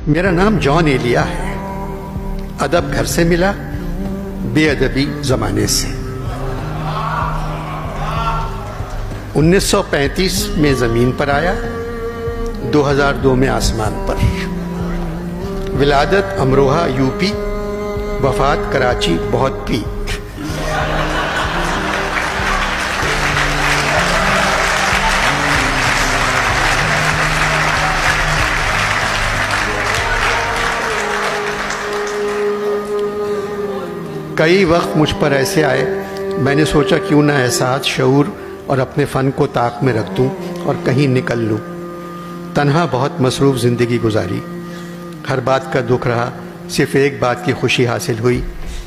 میرا نام جان ایلیا ہے. ادب گھر سے ملا، بے ادبی زمانے سے. 1935 میں زمین پر آیا، 2002 میں آسمان پر. ولادت امروہہ یو پی، وفات کراچی بہت پی. کئی وقت مجھ پر ایسے آئے، میں نے سوچا کیوں نہ احساس، شعور اور اپنے فن کو طاق میں رکھ دوں اور کہیں نکل لوں. تنہا بہت مصروف زندگی گزاری، ہر بات کا دکھ رہا، صرف ایک بات کی خوشی حاصل ہوئی،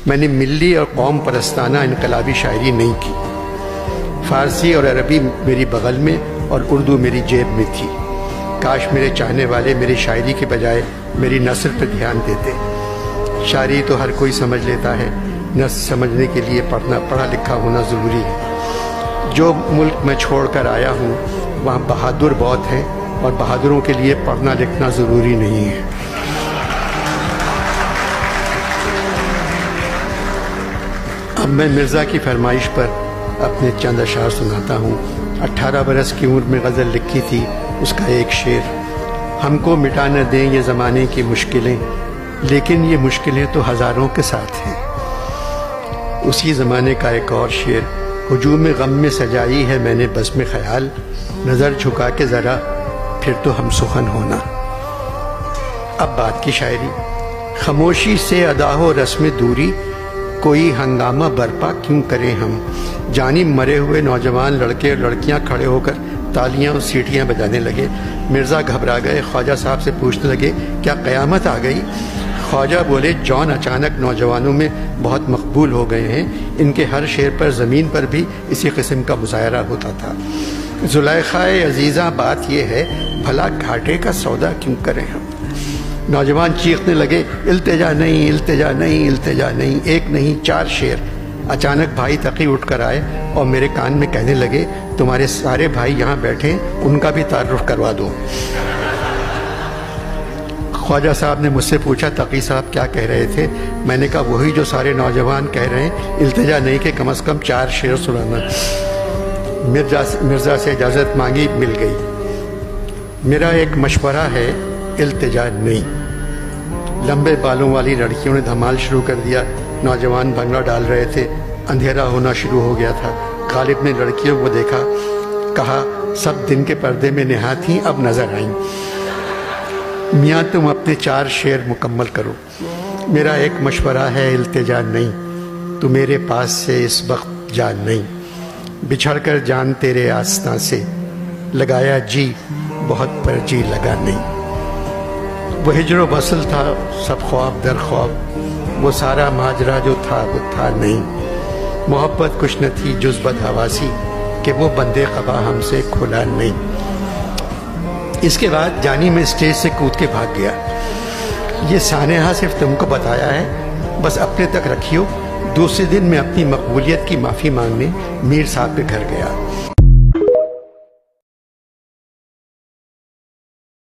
میں نے ملی اور قوم پرستانہ انقلابی شاعری نہیں کی. فارسی اور عربی میری بغل میں اور اردو میری جیب میں تھی. کاش میرے چاہنے والے میری شاعری کے بجائے میری نثر پہ دھیان دیتے. شاعری تو ہر کوئی سمجھ لیتا ہے، نثر سمجھنے کے لیے پڑھا لکھا ہونا ضروری ہے. جو ملک میں چھوڑ کر آیا ہوں وہاں بہادر بہت ہیں، اور بہادروں کے لیے پڑھنا لکھنا ضروری نہیں ہے. اب میں مرزا کی فرمائش پر اپنے چند اشعار سناتا ہوں. 18 برس کی عمر میں غزل لکھی تھی، اس کا ایک شعر: ہم کو مٹا نہ دیں یہ زمانے کی مشکلیں، لیکن یہ مشکلیں تو ہزاروں کے ساتھ ہیں. اسی زمانے کا ایک اور شعر: ہجوم غم میں سجائی ہے میں نے بزم خیال، نظر جھکا کے ذرا پھر تو ہم سخن ہونا. اب بات کی شاعری. خاموشی سے ادا ہو رسم دوری، کوئی ہنگامہ برپا کیوں کریں ہم. جانب مرے ہوئے نوجوان لڑکے اور لڑکیاں کھڑے ہو کر تالیاں اور سیٹیاں بجانے لگے. مرزا گھبرا گئے، خواجہ صاحب سے پوچھنے لگے کیا قیامت آ گئی. خواجہ بولے جان اچانک نوجوانوں میں بہت مقبول ہو گئے ہیں، ان کے ہر شعر پر زمین پر بھی اسی قسم کا مظاہرہ ہوتا تھا. زلیخائے عزیزہ بات یہ ہے بھلا گھاٹے کا سودا کیوں کریں ہم. نوجوان چیخنے لگے التجا نہیں التجا نہیں التجا نہیں، ایک نہیں 4 شعر. اچانک بھائی تقی اٹھ کر آئے اور میرے کان میں کہنے لگے تمہارے سارے بھائی یہاں بیٹھے، ان کا بھی تعارف کروا دو. خواجہ صاحب نے مجھ سے پوچھا تقی صاحب کیا کہہ رہے تھے. میں نے کہا وہی جو سارے نوجوان کہہ رہے ہیں، التجا نہیں کہ کم از کم 4 شعر سنانا. مرزا سے اجازت مانگی، مل گئی. میرا ایک مشورہ ہے، التجا نہیں. لمبے بالوں والی لڑکیوں نے دھمال شروع کر دیا. نوجوان بھنگڑا ڈال رہے تھے. اندھیرا ہونا شروع ہو گیا تھا. غالب نے لڑکیوں کو دیکھا، کہا سب دن کے پردے میں نہا تھیں، اب نظر آئیں. میاں تم اپنے 4 شعر مکمل کرو. میرا ایک مشورہ ہے، التجا نہیں. تو میرے پاس سے اس وقت جا نہیں. بچھڑ کر جان تیرے آستاں سے، لگایا جی بہت پر جی لگا نہیں. وہ ہجر و وصل تھا سب خواب در خواب، وہ سارا ماجرا جو تھا وہ تھا نہیں. محبت کچھ نہ تھی جز بدحواسی، کہ وہ بندے قبا ہم سے کھلا نہیں. اس کے بعد جانی میں اسٹیج سے کود کے بھاگ گیا. یہ سانحہ صرف تم کو بتایا ہے، بس اپنے تک رکھیو. دوسرے دن میں اپنی مقبولیت کی معافی مانگنے میر صاحب کے گھر گیا.